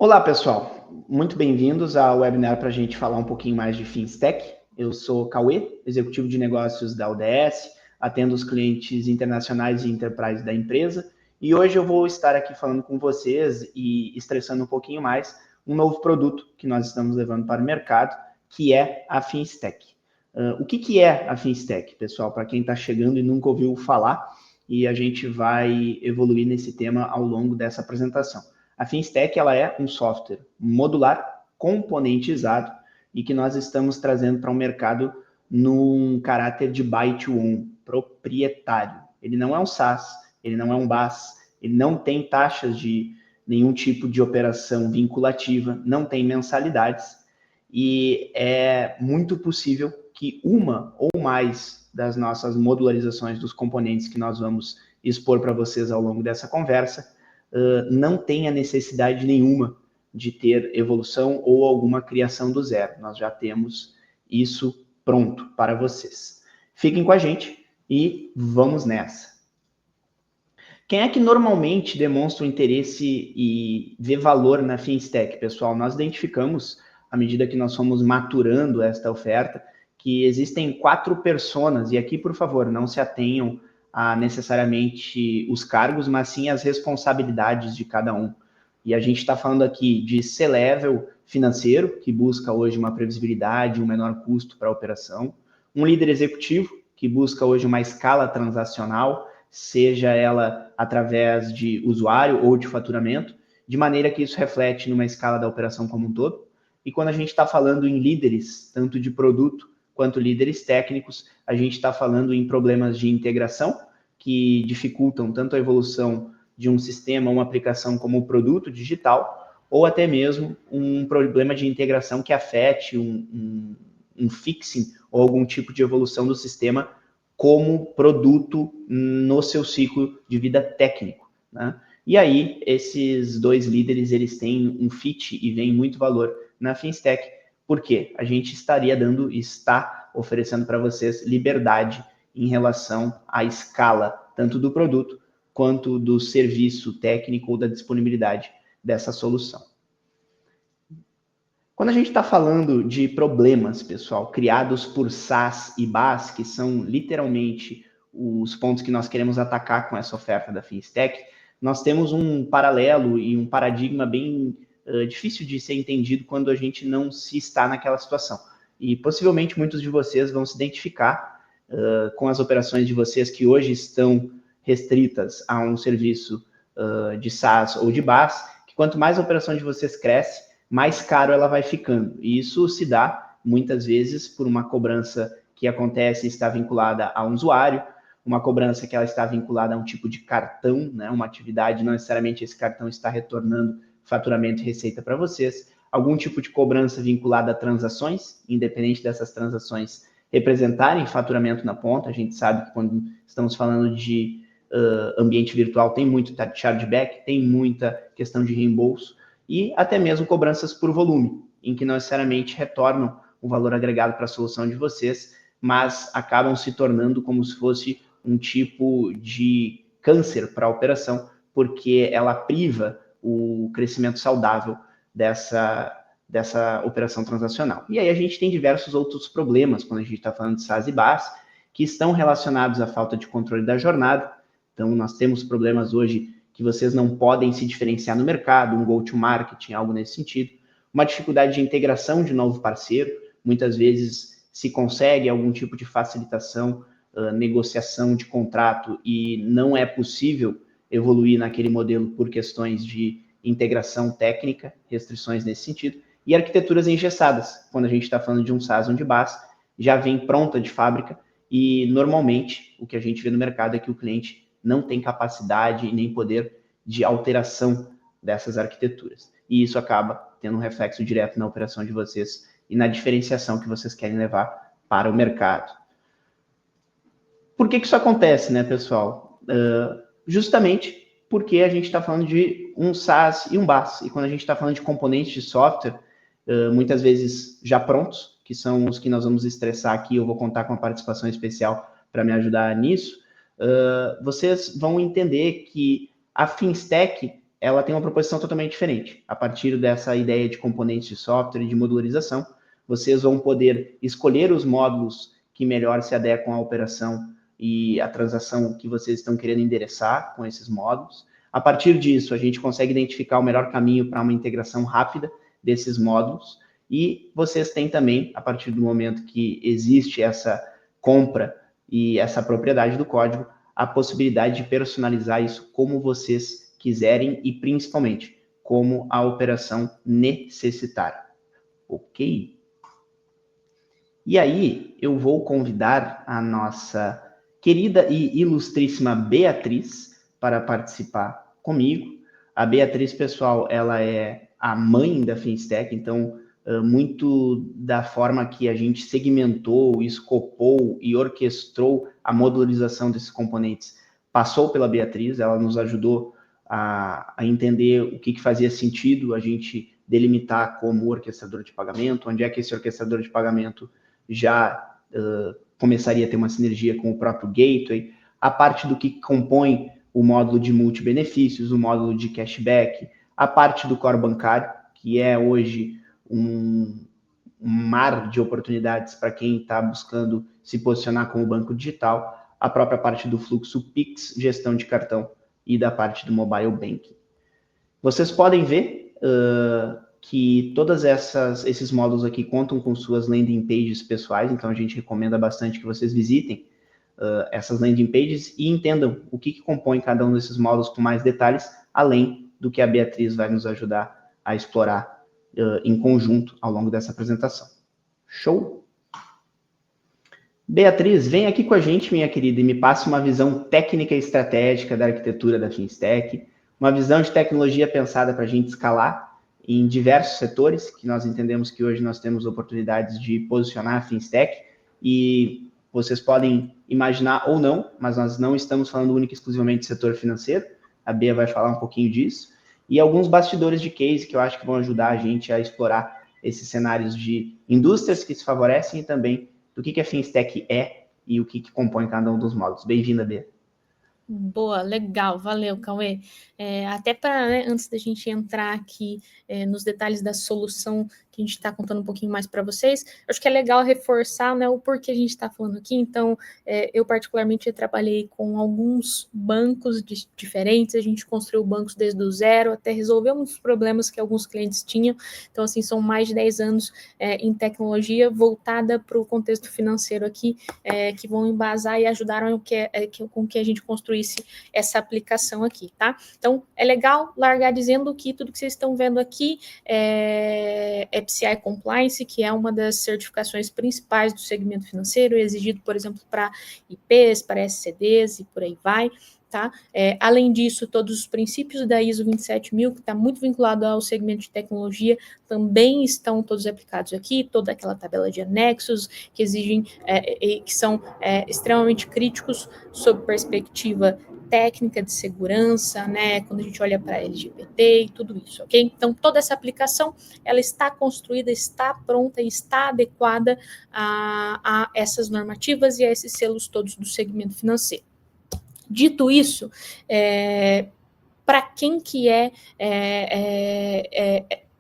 Olá, pessoal. Muito bem-vindos ao webinar para a gente falar um pouquinho mais de FinTech. Eu sou Cauê, executivo de negócios da UDS, atendo os clientes internacionais e enterprise da empresa, e hoje eu vou estar aqui falando com vocês e estressando um pouquinho mais um novo produto que nós estamos levando para o mercado, que é a FinTech. O que é a FinTech, pessoal? Para quem está chegando e nunca ouviu falar, e a gente vai evoluir nesse tema ao longo dessa apresentação. A FinTech ela é um software modular, componentizado, e que nós estamos trazendo para o mercado num caráter de buy to own, proprietário. Ele não é um SaaS, ele não é um BaaS, ele não tem taxas de nenhum tipo de operação vinculativa, não tem mensalidades, e é muito possível que uma ou mais das nossas modularizações dos componentes que nós vamos expor para vocês ao longo dessa conversa não tenha necessidade nenhuma de ter evolução ou alguma criação do zero. Nós já temos isso pronto para vocês. Fiquem com a gente e vamos nessa. Quem é que normalmente demonstra o interesse e vê valor na FinTech, pessoal? Nós identificamos, à medida que nós fomos maturando esta oferta, que existem 4 personas, e aqui, por favor, não se atenham a necessariamente os cargos, mas sim as responsabilidades de cada um. E a gente está falando aqui de C-level financeiro, que busca hoje uma previsibilidade, um menor custo para a operação, um líder executivo, que busca hoje uma escala transacional, seja ela através de usuário ou de faturamento, de maneira que isso reflete numa escala da operação como um todo. E quando a gente está falando em líderes, tanto de produto quanto líderes técnicos, a gente está falando em problemas de integração, que dificultam tanto a evolução de um sistema, uma aplicação como o produto digital, ou até mesmo um problema de integração que afete um fixing ou algum tipo de evolução do sistema como produto no seu ciclo de vida técnico, né? E aí, esses dois líderes, eles têm um fit e veem muito valor na FinTech, porque a gente está oferecendo para vocês liberdade em relação à escala, tanto do produto quanto do serviço técnico ou da disponibilidade dessa solução. Quando a gente está falando de problemas, pessoal, criados por SaaS e BaaS, que são literalmente os pontos que nós queremos atacar com essa oferta da FinTech, nós temos um paralelo e um paradigma bem difícil de ser entendido quando a gente não se está naquela situação. E possivelmente muitos de vocês vão se identificar com as operações de vocês que hoje estão restritas a um serviço de SaaS ou de BaaS, que quanto mais a operação de vocês cresce, mais caro ela vai ficando. E isso se dá, muitas vezes, por uma cobrança que acontece e está vinculada a um usuário, uma cobrança que ela está vinculada a um tipo de cartão, né? Uma atividade, não necessariamente esse cartão está retornando faturamento e receita para vocês, algum tipo de cobrança vinculada a transações, independente dessas transações representarem faturamento na ponta. A gente sabe que quando estamos falando de ambiente virtual tem muito chargeback, tem muita questão de reembolso, e até mesmo cobranças por volume, em que não necessariamente retornam o valor agregado para a solução de vocês, mas acabam se tornando como se fosse um tipo de câncer para a operação, porque ela priva o crescimento saudável dessa operação transacional. E aí a gente tem diversos outros problemas quando a gente está falando de SaaS e BaaS, que estão relacionados à falta de controle da jornada. Então, nós temos problemas hoje que vocês não podem se diferenciar no mercado, um go-to-market, algo nesse sentido. Uma dificuldade de integração de novo parceiro, muitas vezes se consegue algum tipo de facilitação, negociação de contrato e não é possível evoluir naquele modelo por questões de integração técnica, restrições nesse sentido, e arquiteturas engessadas, quando a gente está falando de um SaaS ou de BaaS, já vem pronta de fábrica e normalmente o que a gente vê no mercado é que o cliente não tem capacidade e nem poder de alteração dessas arquiteturas. E isso acaba tendo um reflexo direto na operação de vocês e na diferenciação que vocês querem levar para o mercado. Por que isso acontece, né, pessoal? Justamente porque a gente está falando de um SaaS e um BaaS. E quando a gente está falando de componentes de software, muitas vezes já prontos, que são os que nós vamos estressar aqui, eu vou contar com uma participação especial para me ajudar nisso, vocês vão entender que a FinTech ela tem uma proposição totalmente diferente. A partir dessa ideia de componentes de software e de modularização, vocês vão poder escolher os módulos que melhor se adequam à operação e à transação que vocês estão querendo endereçar com esses módulos. A partir disso, a gente consegue identificar o melhor caminho para uma integração rápida desses módulos, e vocês têm também, a partir do momento que existe essa compra e essa propriedade do código, a possibilidade de personalizar isso como vocês quiserem e, principalmente, como a operação necessitar. Ok? E aí, eu vou convidar a nossa querida e ilustríssima Beatriz para participar comigo. A Beatriz, pessoal, ela é a mãe da Finstack, então, muito da forma que a gente segmentou, escopou e orquestrou a modularização desses componentes passou pela Beatriz. Ela nos ajudou a entender o que fazia sentido a gente delimitar como orquestrador de pagamento, onde é que esse orquestrador de pagamento já começaria a ter uma sinergia com o próprio gateway, a parte do que compõe o módulo de multi-benefícios, o módulo de cashback, a parte do core bancário, que é hoje um mar de oportunidades para quem está buscando se posicionar como banco digital, a própria parte do fluxo Pix, gestão de cartão e da parte do mobile banking. Vocês podem ver que todos esses módulos aqui contam com suas landing pages pessoais, então a gente recomenda bastante que vocês visitem essas landing pages e entendam o que compõe cada um desses módulos com mais detalhes, além do que a Beatriz vai nos ajudar a explorar em conjunto ao longo dessa apresentação. Show? Beatriz, vem aqui com a gente, minha querida, e me passe uma visão técnica e estratégica da arquitetura da Finstack, uma visão de tecnologia pensada para a gente escalar em diversos setores, que nós entendemos que hoje nós temos oportunidades de posicionar a Finstack, e vocês podem imaginar ou não, mas nós não estamos falando única e exclusivamente do setor financeiro, a Bea vai falar um pouquinho disso, e alguns bastidores de case que eu acho que vão ajudar a gente a explorar esses cenários de indústrias que se favorecem e também do que a Finstack é e o que compõe cada um dos módulos. Bem-vinda, Bea. Boa, legal, valeu, Cauê. Até para, antes da gente entrar aqui nos detalhes da solução que a gente está contando um pouquinho mais para vocês, acho que é legal reforçar, né, o porquê a gente está falando aqui. Então, eu particularmente trabalhei com alguns bancos diferentes, a gente construiu bancos desde o zero até resolver uns problemas que alguns clientes tinham. Então, assim, são mais de 10 anos em tecnologia voltada para o contexto financeiro aqui, que vão embasar e ajudaram com que a gente construísse essa aplicação aqui, tá? Então, é legal largar dizendo que tudo que vocês estão vendo aqui é PCI Compliance, que é uma das certificações principais do segmento financeiro, exigido, por exemplo, para IPs, para SCDs e por aí vai. Tá? Além disso, todos os princípios da ISO 27000, que está muito vinculado ao segmento de tecnologia, também estão todos aplicados aqui, toda aquela tabela de anexos que exigem, que são extremamente críticos sob perspectiva técnica de segurança, né, quando a gente olha para LGBT e tudo isso, ok? Então, toda essa aplicação, ela está construída, está pronta e está adequada a essas normativas e a esses selos todos do segmento financeiro. Dito isso, para quem que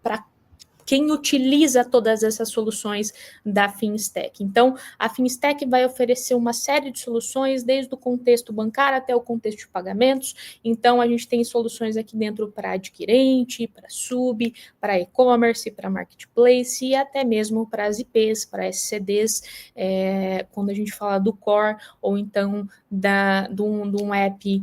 para quem utiliza todas essas soluções da Finstack. Então, a Finstack vai oferecer uma série de soluções, desde o contexto bancário até o contexto de pagamentos. Então, a gente tem soluções aqui dentro para adquirente, para sub, para e-commerce, para marketplace e até mesmo para as IPs, para SCDs, quando a gente fala do core, ou então de um app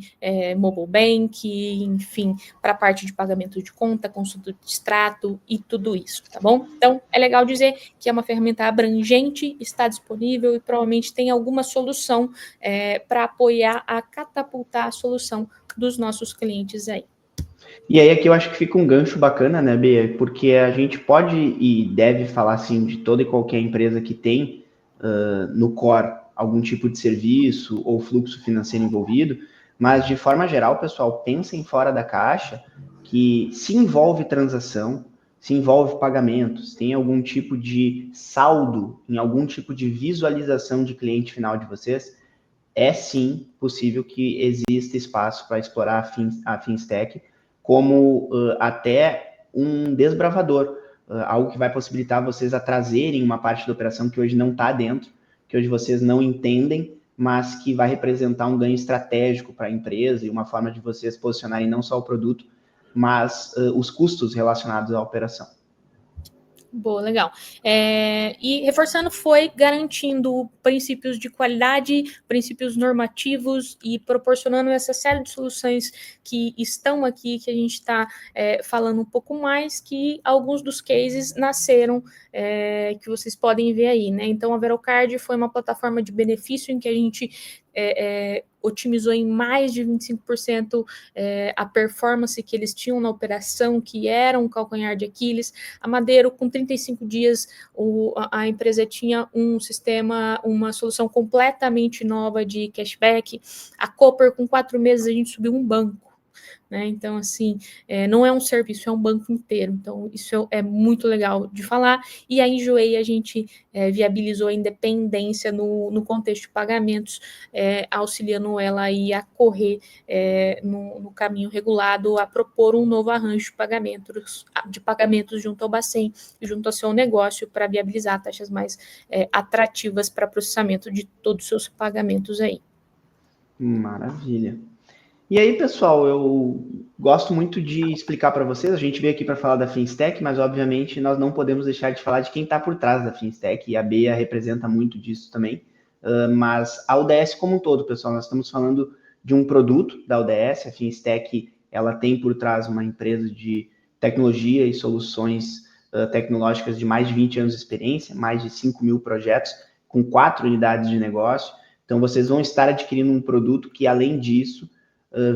mobile bank, enfim, para a parte de pagamento de conta, consulta de extrato e tudo isso. Tá bom? Então, é legal dizer que é uma ferramenta abrangente, está disponível e provavelmente tem alguma solução para apoiar a catapultar a solução dos nossos clientes aí. E aí aqui eu acho que fica um gancho bacana, né, Bea? Porque a gente pode e deve falar, assim, de toda e qualquer empresa que tem no core algum tipo de serviço ou fluxo financeiro envolvido, mas de forma geral, pessoal, pensem fora da caixa que se envolve transação, se envolve pagamentos, tem algum tipo de saldo, em algum tipo de visualização de cliente final de vocês, é sim possível que exista espaço para explorar a Finstack, como até um desbravador, algo que vai possibilitar vocês a trazerem uma parte da operação que hoje não está dentro, que hoje vocês não entendem, mas que vai representar um ganho estratégico para a empresa e uma forma de vocês posicionarem não só o produto, mas os custos relacionados à operação. Boa, legal. E reforçando, foi garantindo princípios de qualidade, princípios normativos e proporcionando essa série de soluções que estão aqui, que a gente está falando um pouco mais, que alguns dos cases nasceram, que vocês podem ver aí, né? Então, a Verocard foi uma plataforma de benefício em que a gente otimizou em mais de 25% a performance que eles tinham na operação, que era um calcanhar de Aquiles. A Madeiro, com 35 dias, a empresa tinha um sistema, uma solução completamente nova de cashback. A Cooper, com 4 meses, a gente subiu um banco. Né? Então, assim, não é um serviço, é um banco inteiro. Então, isso é muito legal de falar. E a Enjoei, a gente viabilizou a independência no contexto de pagamentos, auxiliando ela aí a correr no caminho regulado, a propor um novo arranjo de pagamentos junto ao Bacen e junto ao seu negócio para viabilizar taxas mais atrativas para processamento de todos os seus pagamentos aí. Maravilha. E aí, pessoal, eu gosto muito de explicar para vocês, a gente veio aqui para falar da Finstech, mas obviamente nós não podemos deixar de falar de quem está por trás da Finstech, e a Bea representa muito disso também, mas a ODS como um todo, pessoal, nós estamos falando de um produto da ODS, a Finstech, ela tem por trás uma empresa de tecnologia e soluções tecnológicas de mais de 20 anos de experiência, mais de 5 mil projetos, com 4 unidades de negócio, então vocês vão estar adquirindo um produto que, além disso,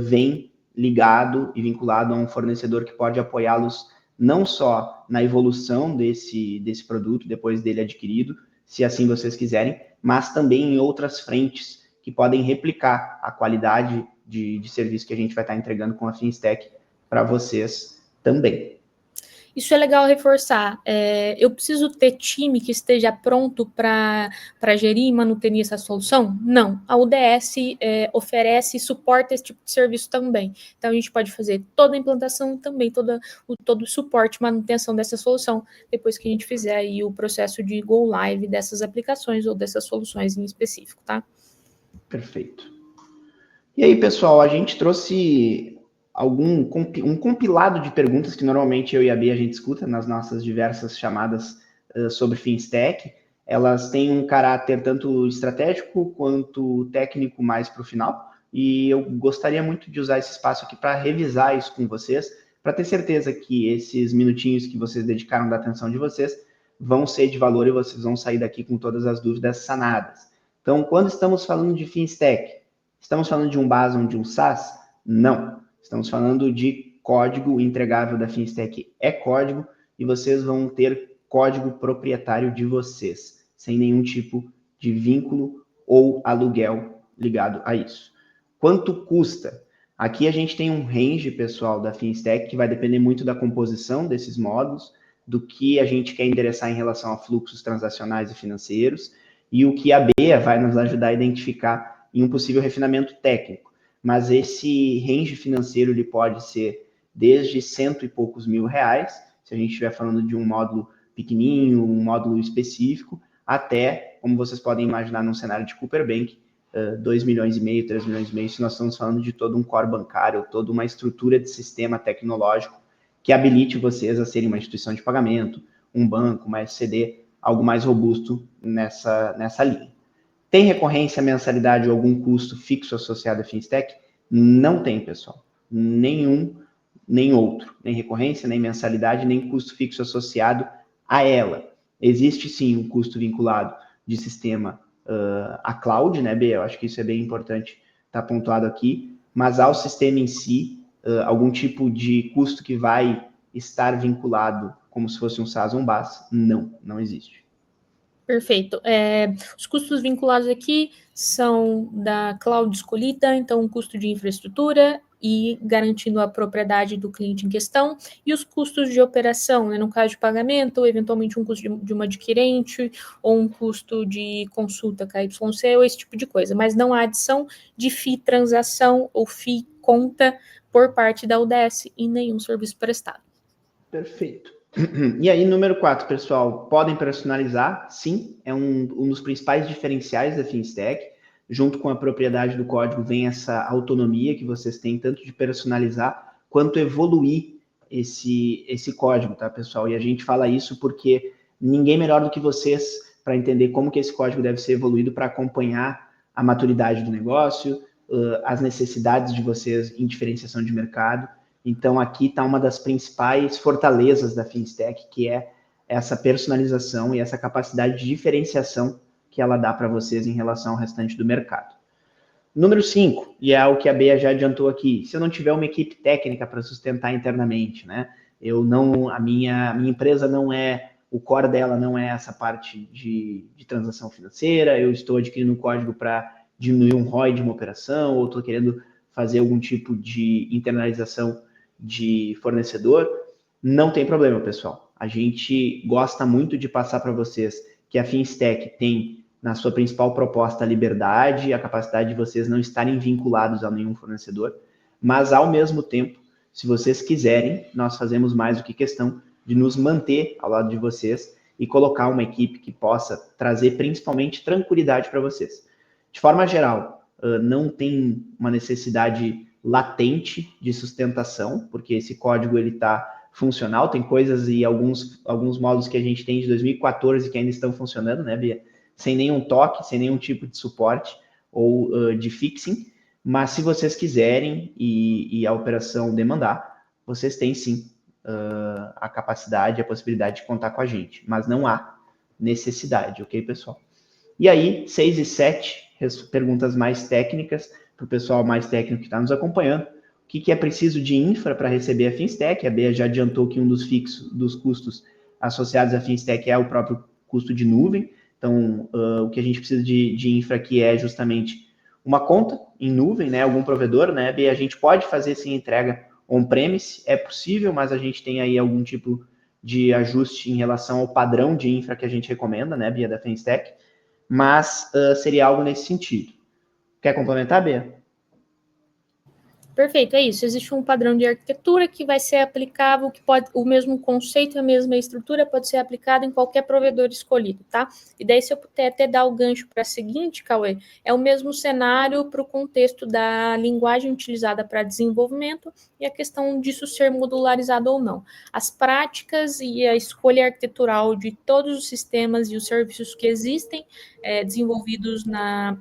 vem ligado e vinculado a um fornecedor que pode apoiá-los não só na evolução desse produto, depois dele adquirido, se assim vocês quiserem, mas também em outras frentes que podem replicar a qualidade de serviço que a gente vai estar entregando com a Finstech para vocês também. Isso é legal reforçar. Eu preciso ter time que esteja pronto para gerir e manutenir essa solução? Não. A UDS oferece e suporta esse tipo de serviço também. Então, a gente pode fazer toda a implantação também, todo o suporte, manutenção dessa solução, depois que a gente fizer aí o processo de go live dessas aplicações ou dessas soluções em específico, tá? Perfeito. E aí, pessoal, a gente trouxe um compilado de perguntas que normalmente eu e a Bia a gente escuta nas nossas diversas chamadas sobre Finstech. Elas têm um caráter tanto estratégico quanto técnico mais para o final. E eu gostaria muito de usar esse espaço aqui para revisar isso com vocês, para ter certeza que esses minutinhos que vocês dedicaram da atenção de vocês vão ser de valor e vocês vão sair daqui com todas as dúvidas sanadas. Então, quando estamos falando de Finstech, estamos falando de um BaaS ou de um SaaS? Não. Estamos falando de código entregável da Finstech. É código e vocês vão ter código proprietário de vocês, sem nenhum tipo de vínculo ou aluguel ligado a isso. Quanto custa? Aqui a gente tem um range, pessoal, da Finstech que vai depender muito da composição desses módulos, do que a gente quer endereçar em relação a fluxos transacionais e financeiros, e o que a Bea vai nos ajudar a identificar em um possível refinamento técnico. Mas esse range financeiro ele pode ser desde R$100 e poucos mil, se a gente estiver falando de um módulo pequenininho, um módulo específico, até, como vocês podem imaginar, num cenário de Cooper Bank, 2 milhões e meio, 3 milhões e meio, se nós estamos falando de todo um core bancário, toda uma estrutura de sistema tecnológico que habilite vocês a serem uma instituição de pagamento, um banco, uma SCD, algo mais robusto nessa linha. Tem recorrência, mensalidade ou algum custo fixo associado à Finstech? Não tem, pessoal. Nenhum, nem outro. Nem recorrência, nem mensalidade, nem custo fixo associado a ela. Existe, sim, um custo vinculado de sistema a cloud, né, B? Eu acho que isso é bem importante estar pontuado aqui. Mas ao sistema em si, algum tipo de custo que vai estar vinculado como se fosse um SaaS ou um BaaS? Não existe. Perfeito. Os custos vinculados aqui são da cloud escolhida, então um custo de infraestrutura e garantindo a propriedade do cliente em questão, e os custos de operação, né, no caso de pagamento, ou eventualmente um custo de uma adquirente, ou um custo de consulta KYC, ou esse tipo de coisa, mas não há adição de FII transação ou FII conta por parte da UDS e nenhum serviço prestado. Perfeito. E aí, número 4, pessoal, podem personalizar? Sim, é um dos principais diferenciais da FinStack. Junto com a propriedade do código vem essa autonomia que vocês têm, tanto de personalizar quanto evoluir esse código, tá, pessoal? E a gente fala isso porque ninguém melhor do que vocês para entender como que esse código deve ser evoluído para acompanhar a maturidade do negócio, as necessidades de vocês em diferenciação de mercado. Então, aqui está uma das principais fortalezas da FinStack, que é essa personalização e essa capacidade de diferenciação que ela dá para vocês em relação ao restante do mercado. Número 5, e é o que a Bea já adiantou aqui, se eu não tiver uma equipe técnica para sustentar internamente, né? A minha empresa não é, o core dela não é essa parte de transação financeira, eu estou adquirindo um código para diminuir um ROI de uma operação, ou estou querendo fazer algum tipo de internalização de fornecedor, não tem problema, pessoal. A gente gosta muito de passar para vocês que a FinStack tem na sua principal proposta a liberdade, a capacidade de vocês não estarem vinculados a nenhum fornecedor, mas ao mesmo tempo, se vocês quiserem, nós fazemos mais do que questão de nos manter ao lado de vocês e colocar uma equipe que possa trazer principalmente tranquilidade para vocês. De forma geral, não tem uma necessidade latente de sustentação, porque esse código ele está funcional, tem coisas e alguns módulos que a gente tem de 2014 que ainda estão funcionando, né, Bia? Sem nenhum toque, sem nenhum tipo de suporte ou de fixing, mas se vocês quiserem e a operação demandar, vocês têm sim a capacidade, a possibilidade de contar com a gente, mas não há necessidade, ok, pessoal? E aí, 6 e 7, perguntas mais técnicas, para o pessoal mais técnico que está nos acompanhando. O que é preciso de infra para receber a FinStack? A Bea já adiantou que um dos custos associados à FinStack é o próprio custo de nuvem. Então, o que a gente precisa de infra aqui é justamente uma conta em nuvem, né? Algum provedor, né, Bea? A gente pode fazer sim entrega on-premise, é possível, mas a gente tem aí algum tipo de ajuste em relação ao padrão de infra que a gente recomenda, né, Bea, da FinStack, mas seria algo nesse sentido. Quer complementar, Bea? Perfeito, é isso. Existe um padrão de arquitetura que vai ser aplicável, que pode, o mesmo conceito, a mesma estrutura pode ser aplicado em qualquer provedor escolhido, tá? E daí, se eu puder até dar o gancho para a seguinte, Cauê, é o mesmo cenário para o contexto da linguagem utilizada para desenvolvimento e a questão disso ser modularizado ou não. As práticas e a escolha arquitetural de todos os sistemas e os serviços que existem desenvolvidos na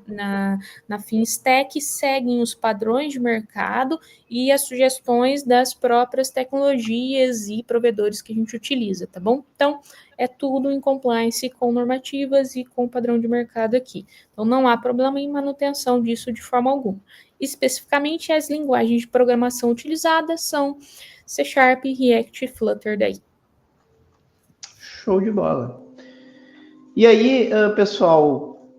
FinStack seguem os padrões de mercado e as sugestões das próprias tecnologias e provedores que a gente utiliza, tá bom? Então, é tudo em compliance com normativas e com padrão de mercado aqui. Então, não há problema em manutenção disso de forma alguma. Especificamente, as linguagens de programação utilizadas são C#, React e Flutter daí. Show de bola. E aí, pessoal,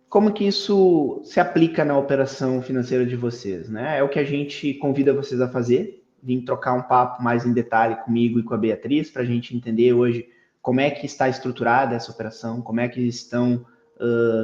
como que isso se aplica na operação financeira de vocês, né? É o que a gente convida vocês a fazer, vir trocar um papo mais em detalhe comigo e com a Beatriz, para a gente entender hoje como é que está estruturada essa operação, como é que estão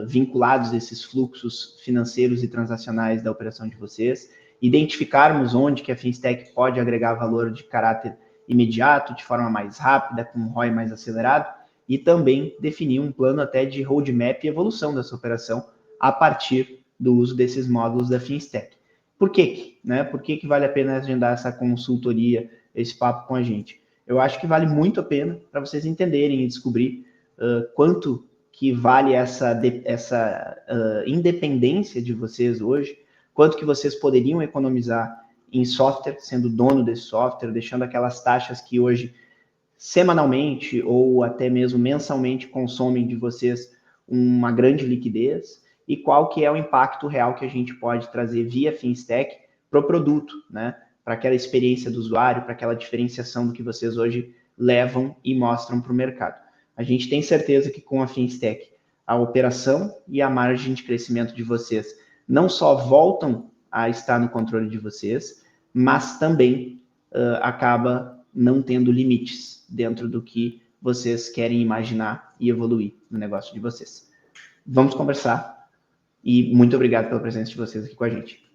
vinculados esses fluxos financeiros e transacionais da operação de vocês, identificarmos onde que a FinStack pode agregar valor de caráter imediato, de forma mais rápida, com um ROI mais acelerado, e também definir um plano até de roadmap e evolução dessa operação a partir do uso desses módulos da FinStack. Por quê? Né? Por que vale a pena agendar essa consultoria, esse papo com a gente? Eu acho que vale muito a pena para vocês entenderem e descobrir quanto que vale essa independência de vocês hoje, quanto que vocês poderiam economizar em software, sendo dono desse software, deixando aquelas taxas que hoje semanalmente ou até mesmo mensalmente consomem de vocês uma grande liquidez, e qual que é o impacto real que a gente pode trazer via FinStack para o produto, né? Para aquela experiência do usuário, para aquela diferenciação do que vocês hoje levam e mostram para o mercado. A gente tem certeza que com a FinStack, a operação e a margem de crescimento de vocês não só voltam a estar no controle de vocês, mas também acaba não tendo limites dentro do que vocês querem imaginar e evoluir no negócio de vocês. Vamos conversar e muito obrigado pela presença de vocês aqui com a gente.